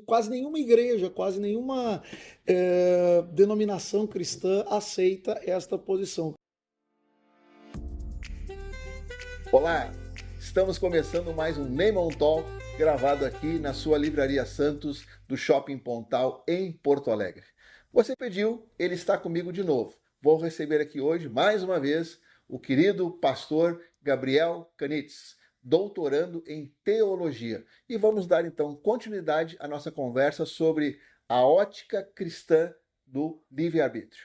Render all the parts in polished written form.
Quase nenhuma igreja, quase nenhuma denominação cristã aceita esta posição. Olá, estamos começando mais um Name on Talk, gravado aqui na sua Livraria Santos do Shopping Pontal, em Porto Alegre. Você pediu, ele está comigo de novo. Vou receber aqui hoje, mais uma vez, o querido pastor Gabriel Canitz, doutorando em teologia. E vamos dar então continuidade à nossa conversa sobre a ótica cristã do livre-arbítrio.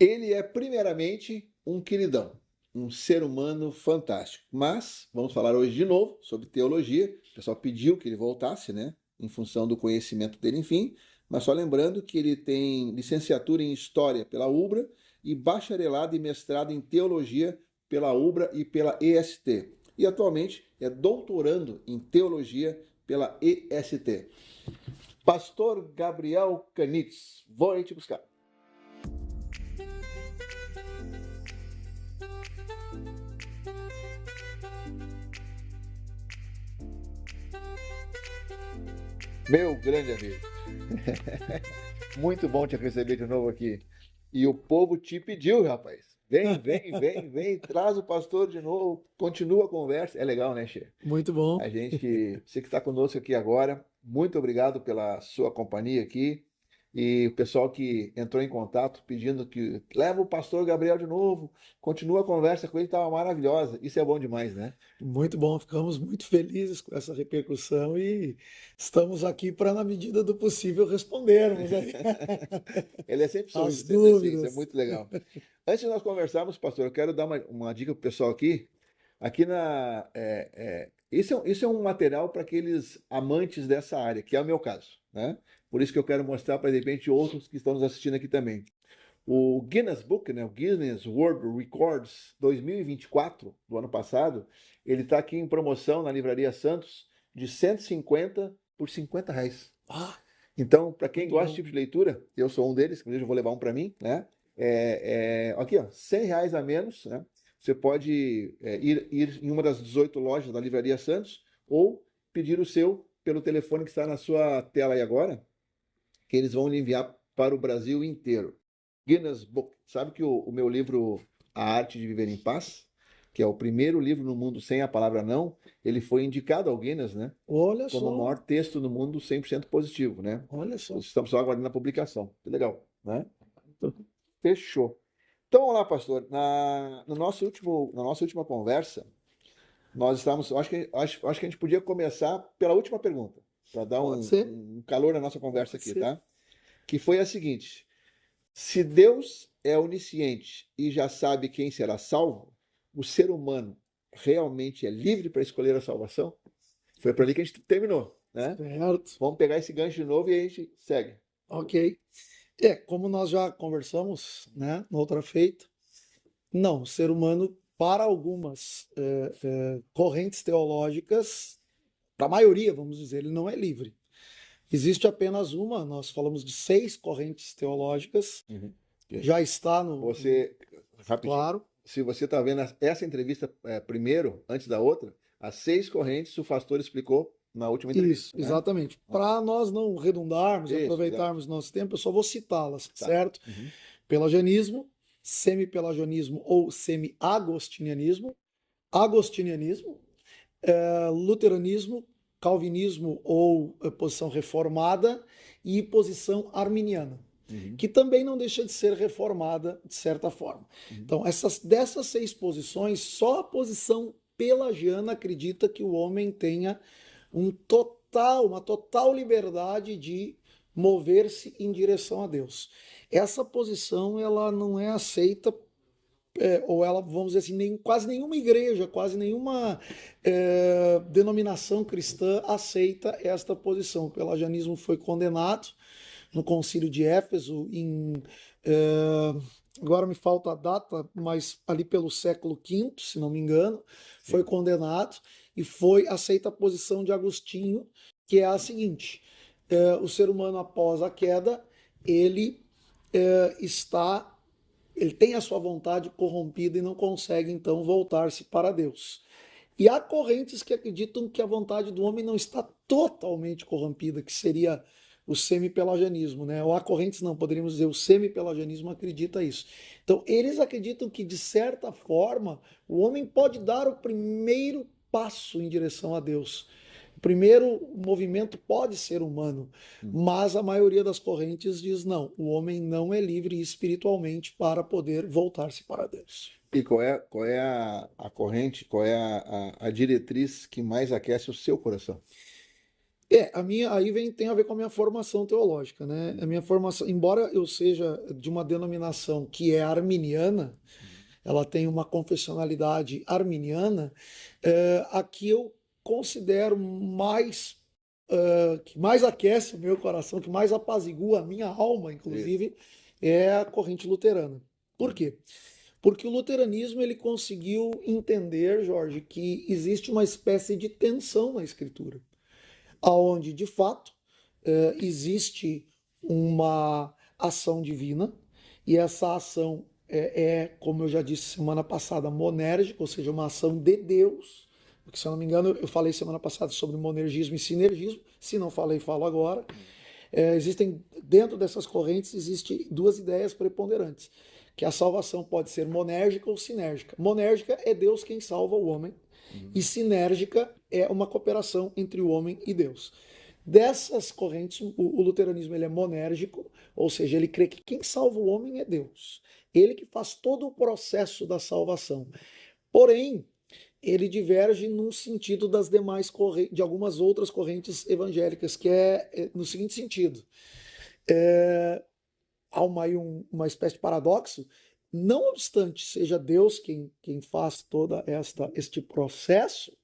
Ele é primeiramente um queridão, um ser humano fantástico. Mas vamos falar hoje de novo sobre teologia. O pessoal pediu que ele voltasse, né? Em função do conhecimento dele, enfim. Mas só lembrando que ele tem licenciatura em História pela UBRA e bacharelado e mestrado em Teologia pela UBRA e pela EST. E atualmente é doutorando em Teologia pela EST. Pastor Gabriel Canitz, vou aí te buscar. Meu grande amigo, muito bom te receber de novo aqui. E o povo te pediu, rapaz. Vem, traz o pastor de novo, continua a conversa. É legal, né, Che? Muito bom. Você que está conosco aqui agora, muito obrigado pela sua companhia aqui. E o pessoal que entrou em contato pedindo que leva o pastor Gabriel de novo, continua a conversa com ele, estava maravilhosa. Isso é bom demais, né? Muito bom, ficamos muito felizes com essa repercussão e estamos aqui para, na medida do possível, respondermos aí Ele é sempre as sorriso, sempre assim, isso é dúvidas. muito legal. Antes de nós conversarmos, pastor, eu quero dar uma dica para o pessoal aqui. Aqui isso é um material para aqueles amantes dessa área, que é o meu caso, né? Por isso que eu quero mostrar para, de repente, outros que estão nos assistindo aqui também. O Guinness Book, né, o Guinness World Records 2024, do ano passado, ele está aqui em promoção na Livraria Santos de 150 por R$ 50. Ah, Então, para quem muito gosta desse bom. tipo de leitura, eu sou um deles, inclusive eu vou levar um para mim, né? Aqui, ó, R$ 100 a menos, né? Você pode ir em uma das 18 lojas da Livraria Santos ou pedir o seu pelo telefone que está na sua tela aí agora, que eles vão lhe enviar para o Brasil inteiro. Guinness Book. Sabe que o meu livro A Arte de Viver em Paz, que é o primeiro livro no mundo sem a palavra não, ele foi indicado ao Guinness, né? Olha Como o só, maior texto no mundo 100% positivo, né? olha só. Estamos só aguardando a publicação. Que legal, né? Fechou. Então, vamos lá, pastor. Na nossa última conversa, nós estávamos. Acho que a gente podia começar pela última pergunta, para dar Pode ser? um calor na nossa conversa Pode aqui, ser. tá? Que foi a seguinte: se Deus é onisciente e já sabe quem será salvo, o ser humano realmente é livre para escolher a salvação? Foi por ali que a gente terminou, né? Certo. Vamos pegar esse gancho de novo e a gente segue. Ok. Como nós já conversamos, né, na outra feita, não, o ser humano, para algumas correntes teológicas, para a maioria, vamos dizer, ele não é livre. Existe apenas uma, nós falamos de 6 correntes teológicas, Uhum. já está Você, rapidinho, claro. se você está vendo essa entrevista primeiro, antes da outra, as 6 correntes o pastor explicou na última Isso, entrevista, né? exatamente. Para nós não redundarmos e Isso, exato. aproveitarmos nosso tempo, eu só vou citá-las, Tá. certo? Uhum. Pelagianismo, semi-pelagianismo ou semi-agostinianismo, agostinianismo, luteranismo, calvinismo ou posição reformada e posição arminiana, Uhum. que também não deixa de ser reformada de certa forma. Uhum. Então, dessas 6 posições, só a posição pelagiana acredita que o homem tenha uma total liberdade de mover-se em direção a Deus. Essa posição ela não é aceita ou ela, vamos dizer assim, quase nenhuma igreja, quase nenhuma denominação cristã aceita esta posição. O pelagianismo foi condenado no Concílio de Éfeso agora me falta a data, mas ali pelo século V, se não me engano, foi condenado e foi aceita a posição de Agostinho, que é a seguinte: o ser humano após a queda, ele está ele tem a sua vontade corrompida e não consegue então voltar-se para Deus. E há correntes que acreditam que a vontade do homem não está totalmente corrompida, que seria o semi-pelagianismo, né? Ou há correntes, não, poderíamos dizer, o semi-pelagianismo acredita isso. Então, eles acreditam que, de certa forma, o homem pode dar o primeiro passo em direção a Deus. O primeiro movimento pode ser humano, mas a maioria das correntes diz não, o homem não é livre espiritualmente para poder voltar-se para Deus. E qual é a corrente, qual é a diretriz que mais aquece o seu coração? A minha aí tem a ver com a minha formação teológica, né? A minha formação, embora eu seja de uma denominação que é arminiana, ela tem uma confessionalidade arminiana, aqui eu considero mais que mais aquece o meu coração, que mais apazigua a minha alma, Isso. inclusive, é a corrente luterana. Por quê? Porque o luteranismo ele conseguiu entender, Jorge, que existe uma espécie de tensão na Escritura, aonde de fato existe uma ação divina e essa ação como eu já disse semana passada, monérgica, ou seja, uma ação de Deus. Porque, se eu não me engano, eu falei semana passada sobre monergismo e sinergismo. Se não falei, falo agora. Existem, dentro dessas correntes, existem duas ideias preponderantes. Que a salvação pode ser monérgica ou sinérgica. Monérgica é Deus quem salva o homem. E sinérgica é uma cooperação entre o homem e Deus. Dessas correntes, o luteranismo ele é monérgico, ou seja, ele crê que quem salva o homem é Deus. Ele que faz todo o processo da salvação. Porém, ele diverge num sentido das demais correntes, de algumas outras correntes evangélicas, que é no seguinte sentido. Há uma espécie de paradoxo, não obstante seja Deus quem faz todo este processo,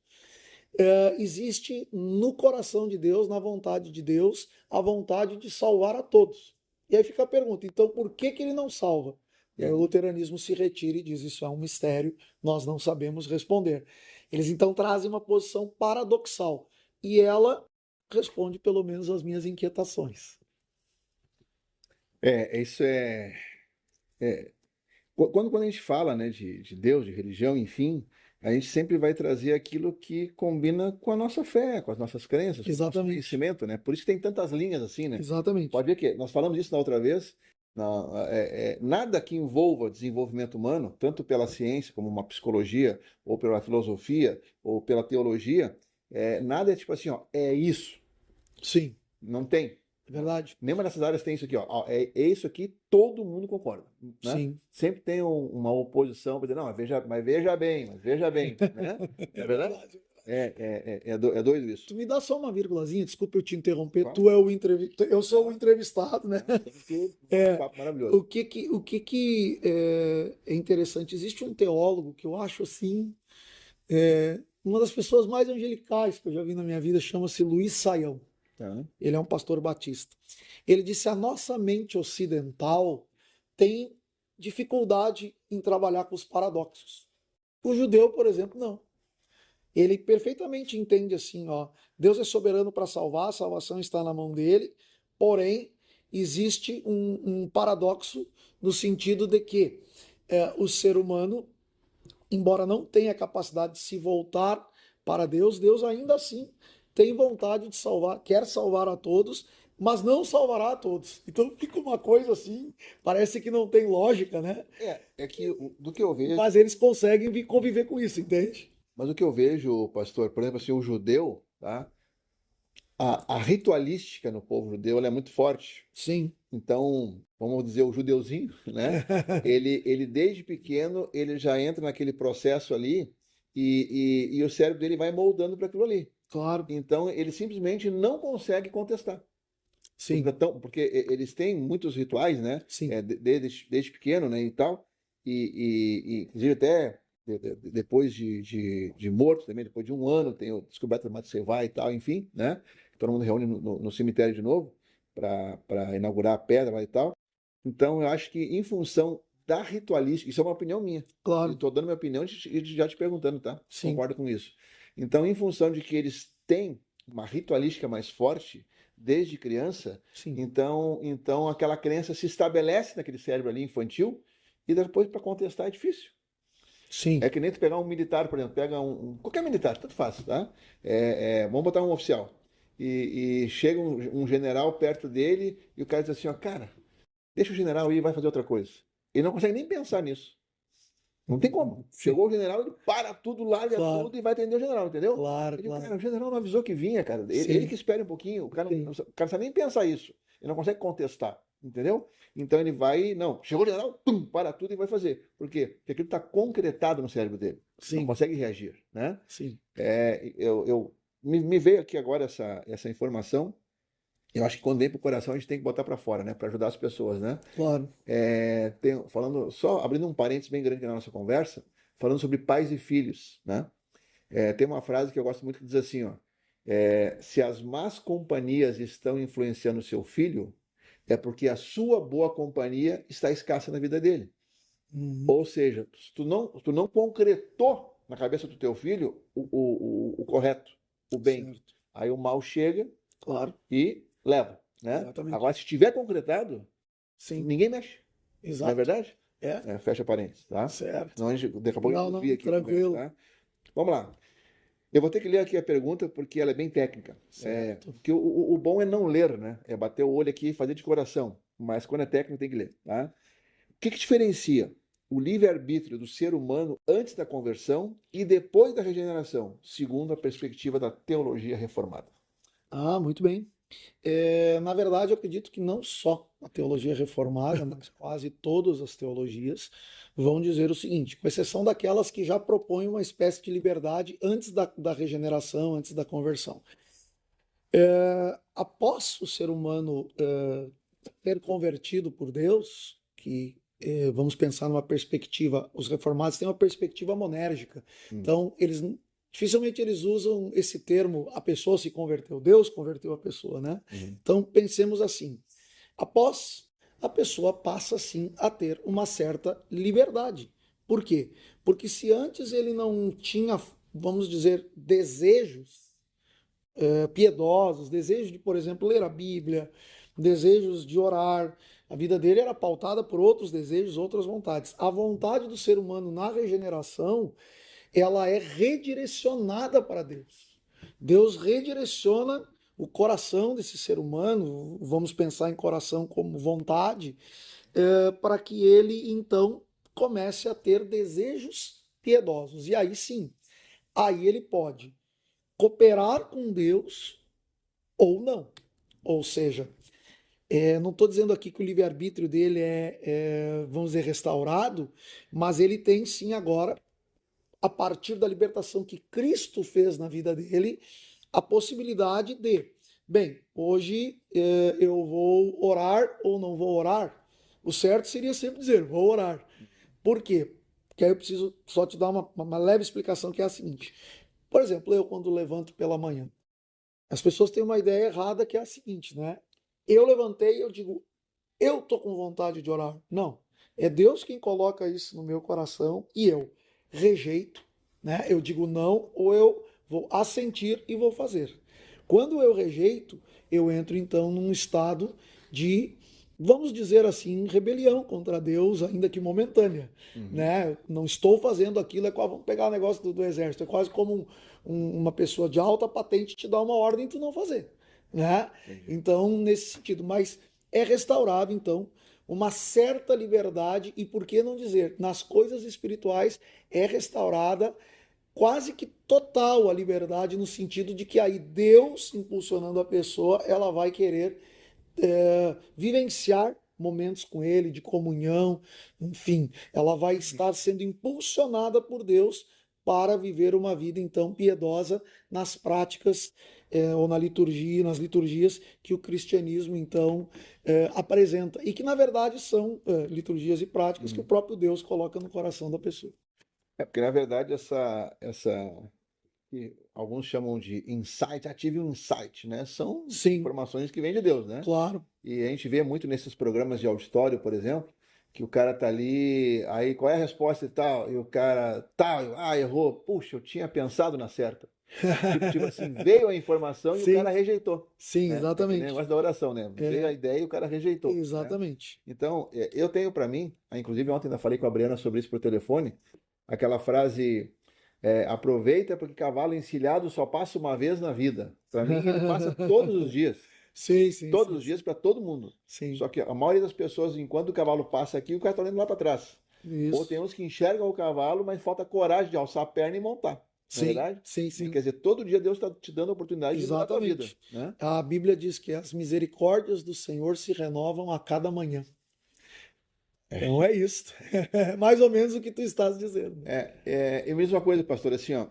existe no coração de Deus, na vontade de Deus, a vontade de salvar a todos. E aí fica a pergunta, então por que ele não salva? E aí o luteranismo se retira e diz, isso é um mistério, nós não sabemos responder. Eles então trazem uma posição paradoxal, e ela responde pelo menos às minhas inquietações. Isso quando a gente fala, né, de Deus, de religião, enfim, a gente sempre vai trazer aquilo que combina com a nossa fé, com as nossas crenças, com o nosso Exatamente. conhecimento, né? Por isso que tem tantas linhas assim, né? Exatamente. Pode ver que nós falamos isso na outra vez. Nada que envolva desenvolvimento humano, tanto pela ciência, como uma psicologia, ou pela filosofia, ou pela teologia, nada é tipo assim, ó, é isso. Sim, Não tem. é verdade. Nenhuma dessas áreas tem isso aqui, ó. É isso aqui, todo mundo concorda, né? Sim. Sempre tem uma oposição para dizer, não, mas veja bem, né? É verdade? É doido isso. Tu me dá só uma vírgulazinha, desculpa eu te interromper. Claro. Tu é o entrevistado, eu sou o entrevistado, né? Um papo maravilhoso. O que é interessante? Existe um teólogo que eu acho assim, uma das pessoas mais angelicais que eu já vi na minha vida, chama-se Luiz Saião. Tá. Ele é um pastor batista. Ele disse: a nossa mente ocidental tem dificuldade em trabalhar com os paradoxos. O judeu, por exemplo, não. Ele perfeitamente entende assim, ó, Deus é soberano para salvar, a salvação está na mão dele, porém existe um paradoxo no sentido de que o ser humano, embora não tenha capacidade de se voltar para Deus, Deus ainda assim tem vontade de salvar, quer salvar a todos, mas não salvará a todos. Então fica uma coisa assim, parece que não tem lógica, né? É que do que eu vejo. Mas eles conseguem conviver com isso, entende? Mas o que eu vejo, pastor, por exemplo, assim, o judeu, tá? A ritualística no povo judeu ela é muito forte. Sim. Então, vamos dizer, o judeuzinho, né? Ele desde pequeno, ele já entra naquele processo ali e o cérebro dele vai moldando para aquilo ali. Claro. Então, ele simplesmente não consegue contestar. Sim. Porque eles têm muitos rituais, né? Sim. Desde pequeno, né? E tal. E inclusive até depois de morto também, depois de um ano, tem a descoberta do Matsevá e tal, enfim, né? Todo mundo reúne no cemitério de novo para inaugurar a pedra lá e tal. Então, eu acho que em função da ritualística, isso é uma opinião minha. Claro. Estou dando minha opinião e já te perguntando, tá? Sim. Concorda com isso? Então, em função de que eles têm uma ritualística mais forte desde criança, Sim. então aquela crença se estabelece naquele cérebro ali infantil e depois para contestar é difícil. Sim, É que nem tu pegar um militar, por exemplo, pega qualquer militar, tanto faz, tá? Vamos botar um oficial. E chega um general perto dele e o cara diz assim, ó, cara, deixa o general ir e vai fazer outra coisa. Ele não consegue nem pensar nisso. Não tem como. sim, Chegou o general, ele para tudo, larga claro, tudo e vai atender o general, entendeu? claro, Eu digo, claro. cara, o general não avisou que vinha, cara. Ele Sim, que espere um pouquinho. sim, O cara não sabe nem pensar isso. Ele não consegue contestar, entendeu? Então ele vai, não, chegou o general, pum, para tudo e vai fazer. Por quê? Porque aquilo está concretado no cérebro dele. Não sim, consegue reagir, né? sim, Me veio aqui agora essa informação. Eu acho que quando vem pro coração a gente tem que botar para fora, né? Para ajudar as pessoas, né? claro. Falando, só abrindo um parênteses bem grande na nossa conversa, falando sobre pais e filhos, né? Tem uma frase que eu gosto muito que diz assim, ó, se as más companhias estão influenciando o seu filho, é porque a sua boa companhia está escassa na vida dele. Uhum, Ou seja, tu não concretou na cabeça do teu filho o correto, o bem. certo, Aí o mal chega claro, e leva, né? exatamente. Agora, se tiver concretado, Sim, ninguém mexe. Não é exato. verdade? É, Fecha parêntes, tá? certo. Senão daqui a pouco a gente Não, desvia não, aqui a conversa, tranquilo. tá? Vamos lá. Eu vou ter que ler aqui a pergunta porque ela é bem técnica. Certo. Porque o bom é não ler, né? É bater o olho aqui e fazer de coração. Mas quando é técnico tem que ler, tá? O que diferencia o livre-arbítrio do ser humano antes da conversão e depois da regeneração, segundo a perspectiva da teologia reformada? Ah, muito bem. Na verdade, eu acredito que não só a teologia reformada, mas quase todas as teologias vão dizer o seguinte, com exceção daquelas que já propõem uma espécie de liberdade antes da regeneração, antes da conversão. Após o ser humano ter convertido por Deus, que vamos pensar numa perspectiva, os reformados têm uma perspectiva monérgica. Hum, Então, dificilmente eles usam esse termo, a pessoa se converteu, Deus converteu a pessoa, né? uhum, Então, pensemos assim, após a pessoa passa sim a ter uma certa liberdade. Por quê? Porque se antes ele não tinha, vamos dizer, desejos piedosos, desejos de, por exemplo, ler a Bíblia, desejos de orar. A vida dele era pautada por outros desejos, outras vontades. A vontade do ser humano na regeneração, ela é redirecionada para Deus. Deus redireciona o coração desse ser humano, vamos pensar em coração como vontade, para que ele então comece a ter desejos piedosos. E aí sim, aí ele pode cooperar com Deus ou não. Ou seja, não estou dizendo aqui que o livre-arbítrio dele vamos dizer, restaurado, mas ele tem sim agora, a partir da libertação que Cristo fez na vida dele, a possibilidade de, bem, hoje eu vou orar ou não vou orar. O certo seria sempre dizer, vou orar. Por quê? Porque aí eu preciso só te dar uma leve explicação que é a seguinte. Por exemplo, eu quando levanto pela manhã, as pessoas têm uma ideia errada que é a seguinte, né? Eu levantei e eu digo, eu tô com vontade de orar. Não. É Deus quem coloca isso no meu coração e eu rejeito, né? Eu digo não ou eu vou assentir e vou fazer. Quando eu rejeito, eu entro então num estado de, vamos dizer assim, rebelião contra Deus, ainda que momentânea, uhum, né? Não estou fazendo aquilo, vamos pegar o negócio do exército, é quase como uma pessoa de alta patente te dá uma ordem e tu não fazer, né? entendi. Então, nesse sentido, mas é restaurado então uma certa liberdade e por que não dizer, nas coisas espirituais é restaurada quase que total a liberdade no sentido de que aí Deus impulsionando a pessoa, ela vai querer vivenciar momentos com Ele, de comunhão, enfim, ela vai estar sendo impulsionada por Deus para viver uma vida então piedosa nas práticas ou na liturgia, nas liturgias que o cristianismo então apresenta e que na verdade são liturgias e práticas que o Uhum. próprio Deus coloca no coração da pessoa. Porque na verdade essa que alguns chamam de insight, ative um insight, né? São Sim, informações que vêm de Deus, né? claro. E a gente vê muito nesses programas de auditório, por exemplo, que o cara tá ali, aí qual é a resposta e tal? E o cara, tal, errou. Puxa, eu tinha pensado na certa. Tipo assim, veio a informação e o cara Sim, rejeitou, sim, né? É que nem o exatamente. negócio da oração, né? Veio a É, ideia e o cara rejeitou, né? exatamente. Então, eu tenho para mim, inclusive ontem ainda falei com a Briana sobre isso por telefone, aquela frase, aproveita porque cavalo encilhado só passa uma vez na vida. Para mim, ele passa todos os dias. Sim, sim, Todos sim. os dias para todo mundo. Sim, Só que a maioria das pessoas, enquanto o cavalo passa aqui, o cara está olhando lá para trás. Ou tem isso. uns que enxergam o cavalo, mas falta coragem de alçar a perna e montar. Não é Sim, verdade? sim, sim. Quer dizer, todo dia Deus está te dando a oportunidade de mudar a tua vida, Exatamente. né? A Bíblia diz que as misericórdias do Senhor se renovam a cada manhã. Então é isso. É mais ou menos o que tu estás dizendo. E a mesma coisa, pastor, assim, ó,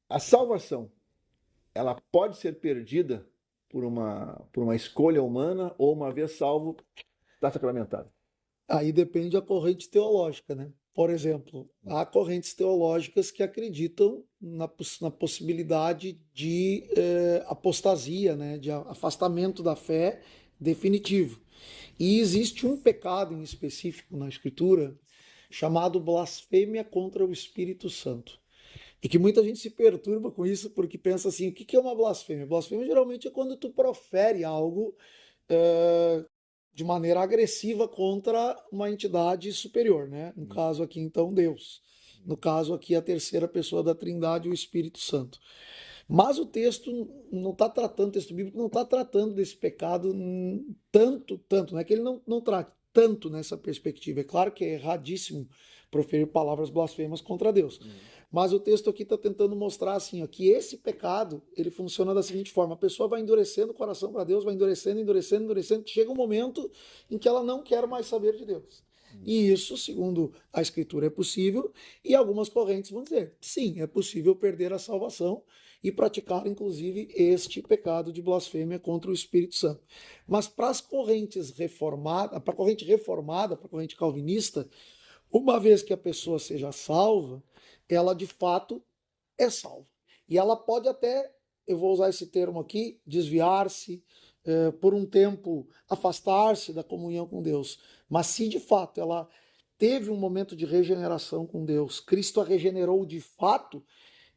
a salvação, ela pode ser perdida por uma escolha humana ou uma vez salvo, está sacramentado. Aí depende da corrente teológica, né? Por exemplo, há correntes teológicas que acreditam na possibilidade de apostasia, né? De afastamento da fé definitivo. E existe um pecado em específico na Escritura chamado blasfêmia contra o Espírito Santo. E que muita gente se perturba com isso porque pensa assim: o que é uma blasfêmia? Blasfêmia geralmente é quando tu profere algo eh, de maneira agressiva contra uma entidade superior, né? No caso aqui, então, Deus. No caso aqui, a terceira pessoa da Trindade, o Espírito Santo. Mas o texto não está tratando, o texto bíblico não está tratando desse pecado tanto, não é que ele não trate tanto nessa perspectiva. É claro que é erradíssimo proferir palavras blasfemas contra Deus. Mas o texto aqui está tentando mostrar assim, ó, que esse pecado ele funciona da seguinte forma: a pessoa vai endurecendo o coração para Deus, vai endurecendo, endurecendo, endurecendo, chega um momento em que ela não quer mais saber de Deus. E isso, segundo a Escritura, é possível, e algumas correntes vão dizer, sim, é possível perder a salvação e praticar, inclusive, este pecado de blasfêmia contra o Espírito Santo. Mas para as correntes reformadas, para a corrente reformada, para a corrente calvinista, uma vez que a pessoa seja salva, ela de fato é salva. E ela pode até, eu vou usar esse termo aqui, desviar-se, por um tempo afastar-se da comunhão com Deus. Mas se de fato ela teve um momento de regeneração com Deus, Cristo a regenerou de fato,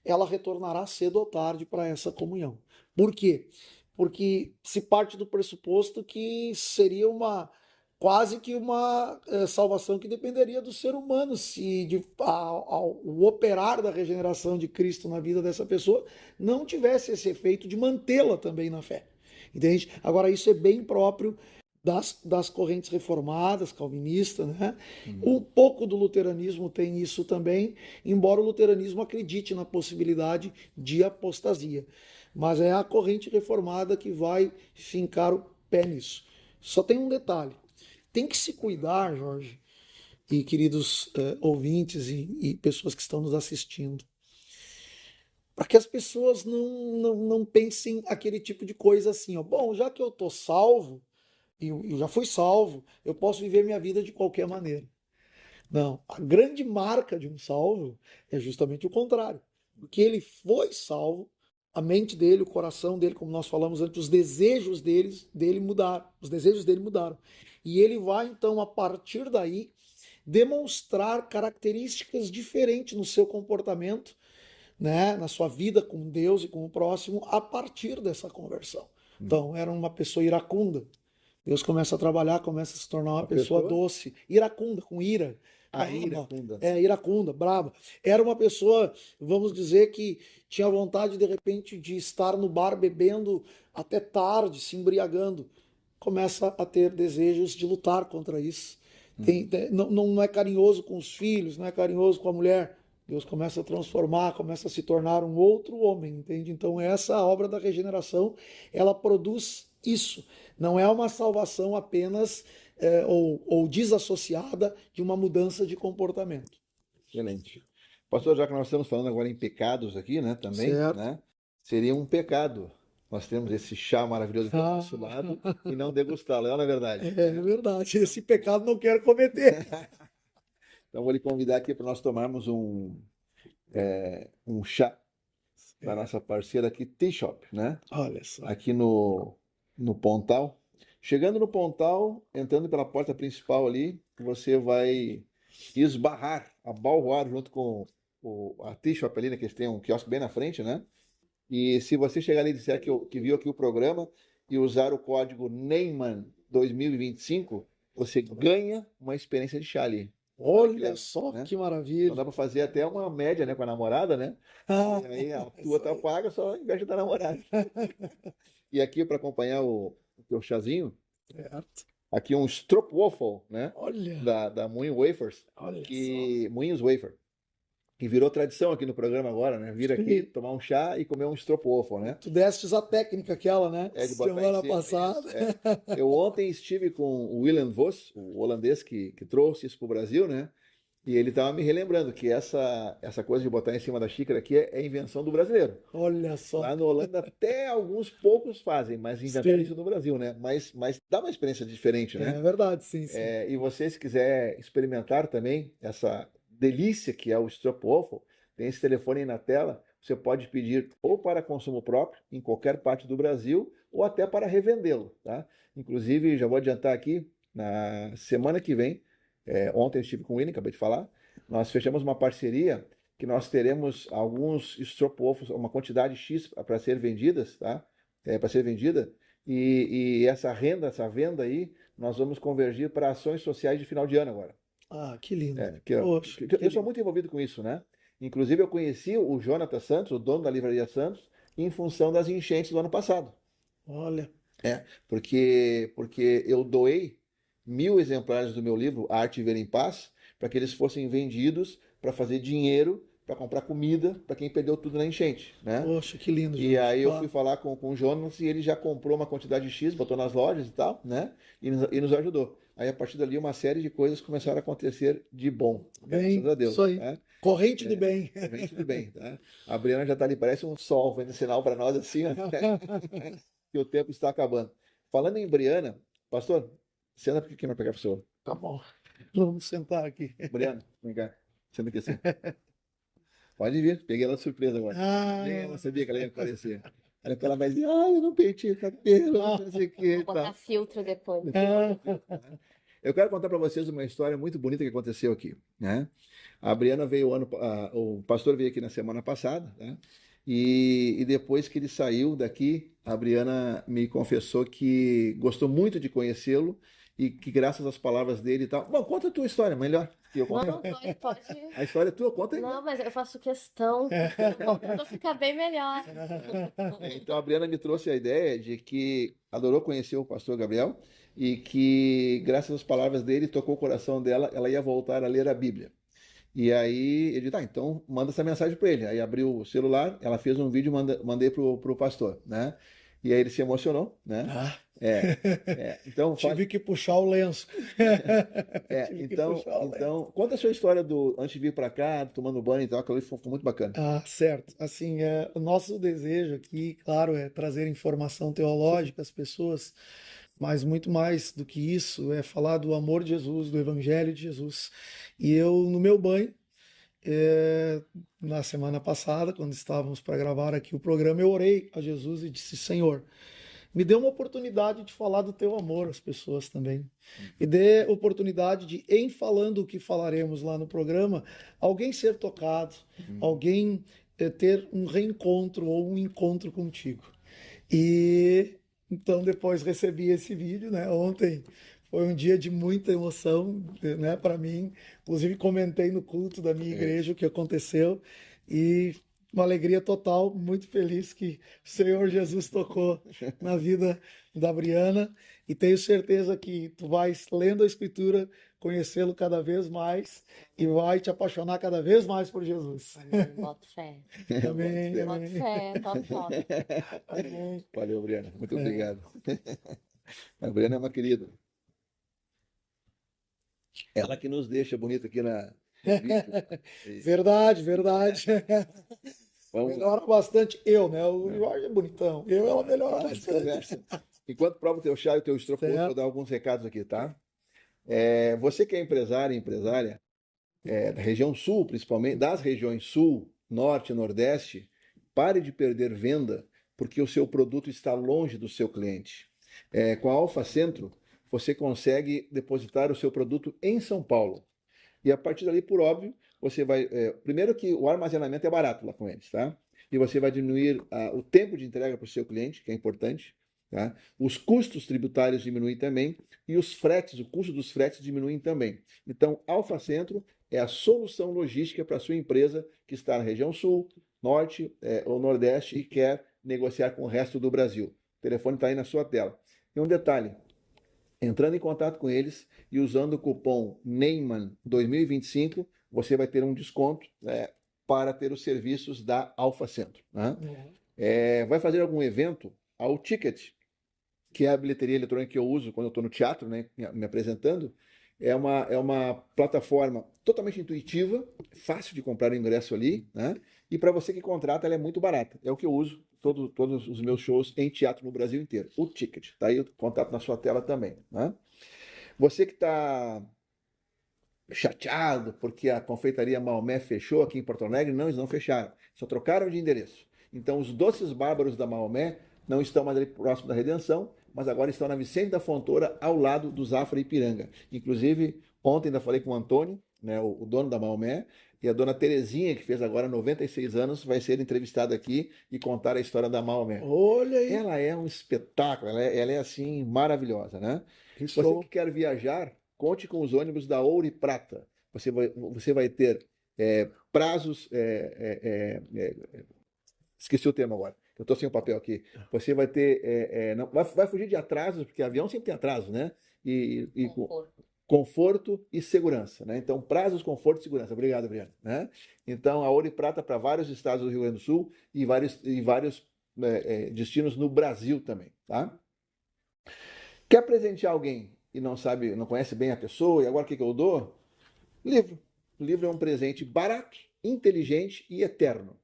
ela retornará cedo ou tarde para essa comunhão. Por quê? Porque se parte do pressuposto que seria quase que uma salvação que dependeria do ser humano, se o operar da regeneração de Cristo na vida dessa pessoa não tivesse esse efeito de mantê-la também na fé. Entende? Agora, isso é bem próprio das correntes reformadas, calvinistas, né? Um pouco do luteranismo tem isso também, embora o luteranismo acredite na possibilidade de apostasia. Mas é a corrente reformada que vai fincar o pé nisso. Só tem um detalhe: tem que se cuidar, Jorge, e queridos ouvintes e pessoas que estão nos assistindo, para que as pessoas não pensem aquele tipo de coisa assim, ó, bom, já que eu estou salvo, e eu já fui salvo, eu posso viver minha vida de qualquer maneira. Não, a grande marca de um salvo é justamente o contrário. Porque ele foi salvo, a mente dele, o coração dele, como nós falamos antes, os desejos dele mudaram. Os desejos dele mudaram. E ele vai, então, a partir daí, demonstrar características diferentes no seu comportamento, né, na sua vida com Deus e com o próximo, a partir dessa conversão. Então, era uma pessoa iracunda. Deus começa a trabalhar, começa a se tornar uma pessoa doce, iracunda, com ira. Iracunda. Iracunda, brava. Era uma pessoa, vamos dizer, que tinha vontade, de repente, de estar no bar bebendo até tarde, se embriagando. Começa a ter desejos de lutar contra isso. Não é carinhoso com os filhos, não é carinhoso com a mulher. Deus começa a transformar, começa a se tornar um outro homem, entende? Então essa obra da regeneração, ela produz isso. Não é uma salvação apenas ou desassociada de uma mudança de comportamento. Excelente. Pastor, já que nós estamos falando agora em pecados aqui, né, também, Certo. né, seria um pecado nós temos esse chá maravilhoso aqui ao nosso lado e não degustá-lo, não é verdade? É verdade, esse pecado não quero cometer. Então vou lhe convidar aqui para nós tomarmos um chá da nossa parceira aqui, T-Shop, né? Olha só. Aqui no Pontal. Chegando no Pontal, entrando pela porta principal ali, você vai esbarrar, abalroar junto com a T-Shop ali, né? Que eles têm um quiosque bem na frente, né? E se você chegar ali e disser que viu aqui o programa e usar o código Neyman 2025, você ganha uma experiência de chá ali. Olha só né? que Então maravilha. dá para fazer até uma média, né, com a namorada, né? Ah, E aí a tua tá paga, só investe da namorada. E aqui para acompanhar o teu chazinho, certo. aqui um Stroopwafel, né? Olha, Da Moinho Wafers, olha só. Moinhos Wafer, que virou tradição aqui no programa agora, né? Vir aqui, Sim. tomar um chá e comer um Stroopwafel, né? Tu destes a técnica aquela, né? É de botar em Semana cima, passada. isso. É. Eu ontem estive com o Willem Vos, o holandês que trouxe isso para o Brasil, né? E ele estava me relembrando que essa coisa de botar em cima da xícara aqui é invenção do brasileiro. Olha só. Lá na Holanda até alguns poucos fazem, mas inventaram Sim. isso no Brasil, né? Mas dá uma experiência diferente, É né? verdade, sim, sim. E você, se quiser experimentar também essa delícia que é o Stroopwafel, tem esse telefone aí na tela. Você pode pedir ou para consumo próprio, em qualquer parte do Brasil, ou até para revendê-lo, tá? Inclusive, já vou adiantar aqui, na semana que vem, ontem eu estive com o Winnie, acabei de falar, nós fechamos uma parceria que nós teremos alguns Stroopwafels, uma quantidade X para ser vendidas, tá? Para ser vendida, e essa venda aí, nós vamos convergir para ações sociais de final de ano agora. Ah, que lindo. Poxa, Que que eu sou lindo. muito envolvido com isso, né? Inclusive, eu conheci o Jonathan Santos, o dono da Livraria Santos, em função das enchentes do ano passado. Olha, Porque eu doei 1.000 exemplares do meu livro Arte e Ver em Paz para que eles fossem vendidos para fazer dinheiro, para comprar comida para quem perdeu tudo na enchente, né? poxa, que lindo, E gente. aí eu fui Claro. falar com o Jonas e ele já comprou uma quantidade X, botou nas lojas e tal, né? E nos ajudou. Aí a partir dali uma série de coisas começaram a acontecer de bom, graças Bem, a isso Deus, aí. né? Corrente de É, bem. corrente do bem, tá? A Briana já tá ali, parece um sol, fazendo sinal para nós assim, ó, que o tempo está acabando. Falando em Briana, pastor, senta aqui para pegar o senhor. Tá bom. Vamos sentar aqui. Briana, vem cá, senta aqui assim. Pode vir, peguei ela de surpresa agora. Nem Ah, ela sabia que ela ia aparecer. Olha pra ela vai dizer, eu não pentei o cabelo, não sei o que e Vou botar tal. filtro depois. ah, Eu quero contar para vocês uma história muito bonita que aconteceu aqui, né? A Briana veio o pastor veio aqui na semana passada, né? E depois que ele saiu daqui, a Briana me confessou que gostou muito de conhecê-lo e que graças às palavras dele e tal. Bom, conta a tua história, melhor. Que eu conto. Não, pode. A história é tua, conta aí. Não, mas eu faço questão. Pra ficar bem melhor. Então a Briana me trouxe a ideia de que adorou conhecer o pastor Gabriel e que, graças às palavras dele, tocou o coração dela, ela ia voltar a ler a Bíblia. E aí ele disse, tá, então manda essa mensagem para ele. Aí abriu o celular, ela fez um vídeo, mandei pro pastor, né? E aí ele se emocionou, né? ah. É, então Tive que puxar o lenço. Tive que então, puxar o lenço. então conta a sua história do antes de vir para cá, tomando banho e tal, aquilo ali foi muito bacana. Ah, certo. Assim, o nosso desejo aqui, claro, é trazer informação teológica às pessoas, mas muito mais do que isso, é falar do amor de Jesus, do Evangelho de Jesus. E eu, no meu banho, na semana passada, quando estávamos para gravar aqui o programa, eu orei a Jesus e disse: Senhor, me dê uma oportunidade de falar do teu amor às pessoas também. Me dê oportunidade de, em falando o que falaremos lá no programa, alguém ser tocado, alguém ter um reencontro ou um encontro contigo. E então depois recebi esse vídeo, né? Ontem foi um dia de muita emoção, né, para mim. Inclusive comentei no culto da minha igreja o que aconteceu e uma alegria total, muito feliz que o Senhor Jesus tocou na vida da Briana e tenho certeza que tu vais, lendo a Escritura, conhecê-lo cada vez mais e vai te apaixonar cada vez mais por Jesus. Boto fé. Amém, Boto amém. fé, top. Amém. Valeu, Briana. Muito obrigado. A Briana é uma querida. Ela que nos deixa bonito aqui no vídeo. Verdade, verdade. Vamos lá. Melhora bastante eu, né? O Jorge é bonitão. Ela melhora bastante. Desconversa. Enquanto prova o teu chá e o teu estrogonofe, Certo. vou dar alguns recados aqui, tá? Você que é empresário e empresária, da região sul, principalmente, das regiões sul, norte e nordeste, pare de perder venda porque o seu produto está longe do seu cliente. Com a Alfa Centro, você consegue depositar o seu produto em São Paulo. E a partir dali, por óbvio, você vai. Primeiro que o armazenamento é barato lá com eles, tá? E você vai diminuir o tempo de entrega para o seu cliente, que é importante. tá? Os custos tributários diminuem também e os fretes, o custo dos fretes diminuem também. Então, Alfa Centro é a solução logística para a sua empresa que está na região sul, norte ou nordeste e quer negociar com o resto do Brasil. O telefone está aí na sua tela. E um detalhe, entrando em contato com eles e usando o cupom NEYMAN 2025, você vai ter um desconto para ter os serviços da Alfa Centro, né? Vai fazer algum evento? Ao Ticket, que é a bilheteria eletrônica que eu uso quando eu estou no teatro, né, me apresentando, é uma plataforma totalmente intuitiva, fácil de comprar o ingresso ali, né? E para você que contrata, ela é muito barata. É o que eu uso todos os meus shows em teatro no Brasil inteiro. O Ticket, tá aí o contato na sua tela também, né? Você que está chateado porque a confeitaria Maomé fechou aqui em Porto Alegre, não, eles não fecharam, só trocaram de endereço. Então os doces bárbaros da Maomé não estão mais ali próximo da Redenção, mas agora estão na Vicente da Fontoura, ao lado do Zafra Ipiranga. Inclusive, ontem ainda falei com o Antônio, né, o dono da Maomé, e a dona Terezinha, que fez agora 96 anos, vai ser entrevistada aqui e contar a história da Maomé. Olha aí. Ela é um espetáculo, ela é assim, maravilhosa, né? Isso. Você que quer viajar, conte com os ônibus da Ouro e Prata. Você vai ter prazos. Esqueci o termo agora. Eu estou sem o papel aqui. Você vai ter. Não, vai fugir de atrasos, porque avião sempre tem atraso, né? E conforto e segurança, né? Então, prazos, conforto e segurança. Obrigado, Briana. Né? Então, a Ouro e Prata para vários estados do Rio Grande do Sul e vários destinos no Brasil também, tá? Quer presentear alguém e não sabe, não conhece bem a pessoa, e agora o que eu dou? Livro. O livro é um presente barato, inteligente e eterno.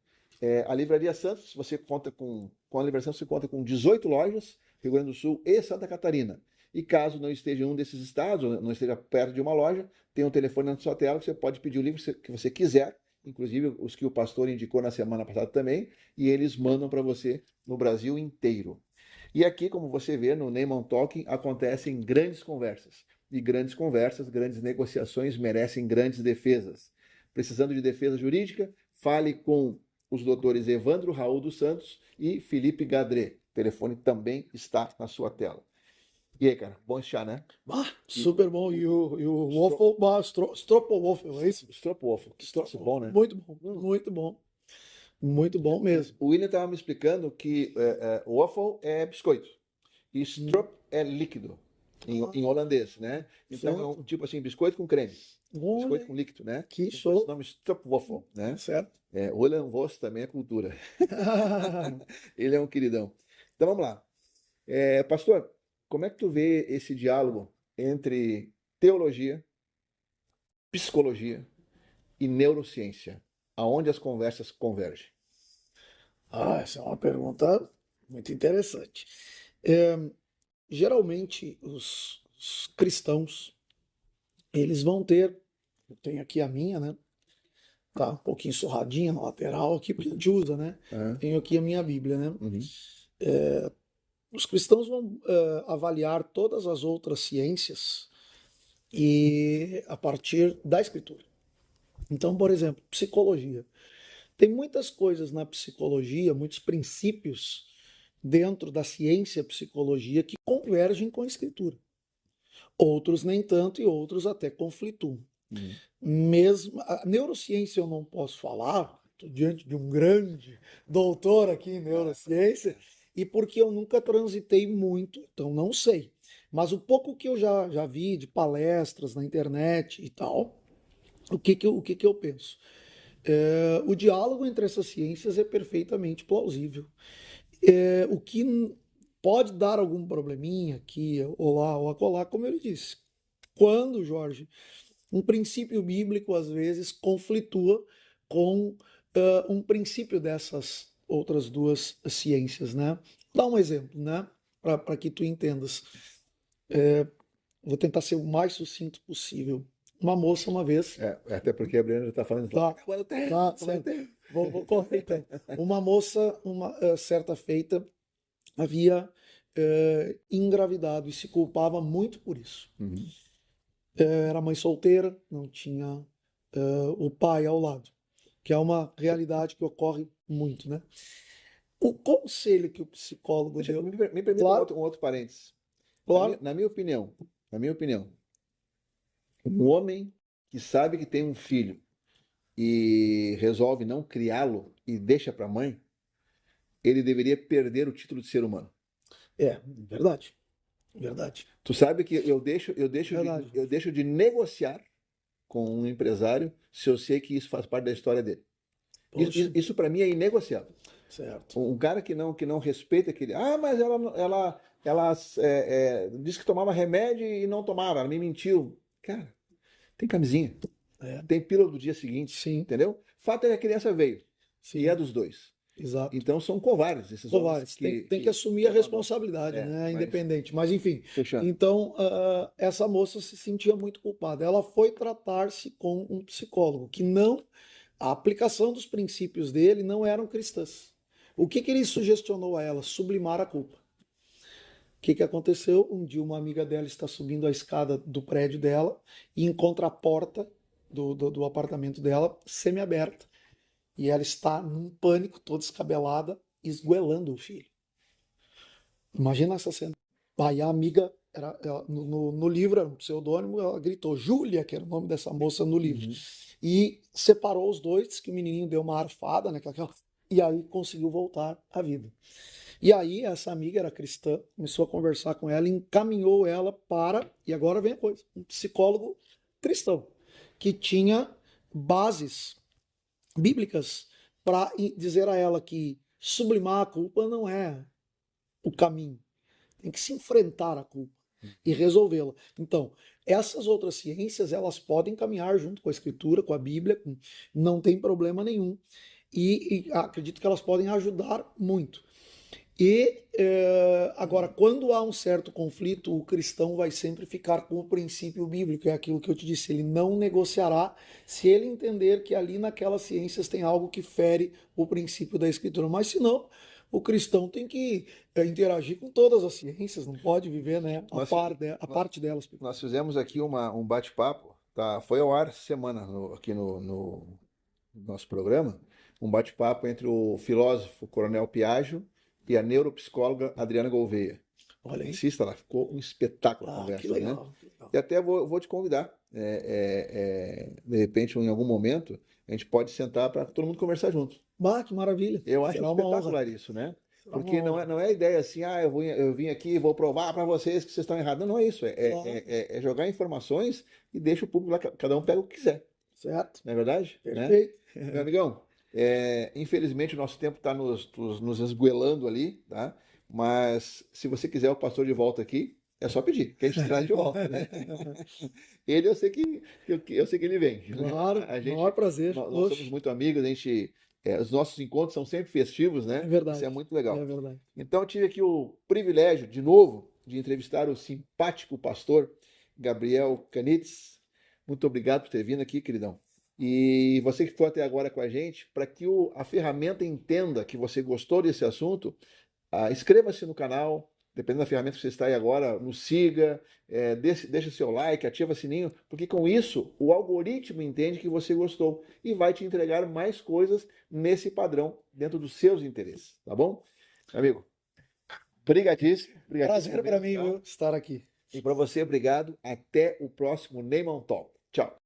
A Livraria Santos, você conta com a Livraria Santos, você conta com 18 lojas, Rio Grande do Sul e Santa Catarina. E caso não esteja em um desses estados, ou não esteja perto de uma loja, tem um telefone na sua tela que você pode pedir o livro que você quiser, inclusive os que o pastor indicou na semana passada também, e eles mandam para você no Brasil inteiro. E aqui, como você vê, no Neyman Talking, acontecem grandes conversas. E grandes conversas, grandes negociações merecem grandes defesas. Precisando de defesa jurídica, fale com os doutores Evandro Raul dos Santos e Felipe Gadré. O telefone também está na sua tela. E aí, cara, bom esse chá, né? Super bom. E o waffle, stroopwafel, é isso? Stroopwafel. Que troço bom, né? Muito bom, muito bom. Muito bom mesmo. O William estava me explicando que waffle é biscoito e strop é líquido em holandês, né? Então é um tipo assim, biscoito com creme. Biscoito com líquido, né? Que show. O nome stroopwafel, né? Certo. O William Voss também é cultura. Ele é um queridão. Então vamos lá. Pastor, como é que tu vê esse diálogo entre teologia, psicologia e neurociência? Aonde as conversas convergem? Essa é uma pergunta muito interessante. Geralmente, os cristãos, eles vão ter, eu tenho aqui a minha, né? Tá um pouquinho surradinha na lateral aqui, porque a gente usa, né? Tenho aqui a minha Bíblia, né? Os cristãos vão avaliar todas as outras ciências e a partir da Escritura. Então, por exemplo, psicologia. Tem muitas coisas na psicologia, muitos princípios dentro da ciência psicologia que convergem com a Escritura. Outros nem tanto e outros até conflituam. Mesmo a neurociência eu não posso falar, estou diante de um grande doutor aqui em neurociência, e porque eu nunca transitei muito, então não sei. Mas o pouco que eu já vi de palestras na internet e tal, o que eu penso? O diálogo entre essas ciências é perfeitamente plausível. O que pode dar algum probleminha aqui ou lá ou acolá, como ele disse. Quando, Jorge, um princípio bíblico às vezes conflitua com um princípio dessas outras duas ciências, né? Vou dar um exemplo, né? Para que tu entendas. Vou tentar ser o mais sucinto possível. Uma moça uma vez. Até porque a Briana já está falando. Certo. Vou correr então. Uma moça, certa feita, havia engravidado e se culpava muito por isso. Era mãe solteira, não tinha o pai ao lado, que é uma realidade que ocorre muito, né? O conselho que o psicólogo deu. Me permita Claro. um outro parênteses. Claro. Na minha opinião, um homem que sabe que tem um filho e resolve não criá-lo e deixa para a mãe, ele deveria perder o título de ser humano. Verdade. Verdade. Tu sabe que Verdade. eu deixo de negociar com um empresário se eu sei que isso faz parte da história dele. Poxa, Isso para mim é inegociável. certo. Um cara que não respeita aquele. Ah, mas ela disse que tomava remédio e não tomava, ela me mentiu. Cara, tem camisinha, É, tem pílula do dia seguinte, sim, entendeu? Fato é que a criança veio e é sim, dos dois. exato. Então são covardes esses homens Covardes, tem que assumir a responsabilidade, né? mas Independente. Mas, enfim, fechando. então, essa moça se sentia muito culpada. Ela foi tratar-se com um psicólogo, que não, a aplicação dos princípios dele não eram cristãs. O que ele sugestionou a ela? Sublimar a culpa. O que aconteceu? Um dia uma amiga dela está subindo a escada do prédio dela e encontra a porta do apartamento dela semi-aberta. E ela está num pânico, toda descabelada, esgoelando o filho. Imagina essa cena. Aí a amiga, no livro, era um pseudônimo, ela gritou Júlia, que era o nome dessa moça no livro. Uhum. E separou os dois, que o menininho deu uma arfada, né? E aí conseguiu voltar à vida. E aí essa amiga era cristã, começou a conversar com ela, encaminhou ela para, e agora vem a coisa, um psicólogo cristão, que tinha bases bíblicas para dizer a ela que sublimar a culpa não é o caminho. Tem que se enfrentar a culpa e resolvê-la. Então, essas outras ciências, elas podem caminhar junto com a escritura, com a Bíblia, não tem problema nenhum. E acredito que elas podem ajudar muito. E agora, quando há um certo conflito, o cristão vai sempre ficar com o princípio bíblico, é aquilo que eu te disse, ele não negociará se ele entender que ali naquelas ciências tem algo que fere o princípio da escritura. Mas se não, o cristão tem que interagir com todas as ciências, não pode viver, né, a parte delas. Nós fizemos aqui um bate-papo, tá? Foi ao ar essa semana aqui no nosso programa, um bate-papo entre o filósofo Coronel Piaggio e a neuropsicóloga Adriana Gouveia. Olha aí. Assista lá, ficou um espetáculo a conversa, que legal, né? que legal. E até vou te convidar, de repente, em algum momento, a gente pode sentar para todo mundo conversar junto. Que maravilha. Eu acho Será uma honra. espetacular isso, né? Será uma Porque honra. não é a ideia assim, eu vim aqui e vou provar para vocês que vocês estão errados. Não é isso, Claro. é jogar informações e deixa o público lá, cada um pega o que quiser. Certo. Não é verdade? Perfeito. Né? Meu amigão, infelizmente o nosso tempo está nos esgoelando ali, tá? Mas se você quiser o pastor de volta aqui, é só pedir, que a gente traz de volta, né? Ele eu sei que ele vem. Claro, A gente, maior prazer. nós somos muito amigos, os nossos encontros são sempre festivos, né? É verdade. Isso é muito legal. É verdade. Então, eu tive aqui o privilégio, de novo, de entrevistar o simpático pastor Gabriel Canitz. Muito obrigado por ter vindo aqui, queridão. E você que ficou até agora com a gente, para que a ferramenta entenda que você gostou desse assunto, inscreva-se no canal, dependendo da ferramenta que você está aí agora, nos siga, deixa seu like, ativa o sininho, porque com isso o algoritmo entende que você gostou e vai te entregar mais coisas nesse padrão, dentro dos seus interesses, tá bom? Amigo, brigadíssimo. Prazer para mim, tá? viu, estar aqui. E para você, obrigado. Até o próximo Neyman Talk. Tchau.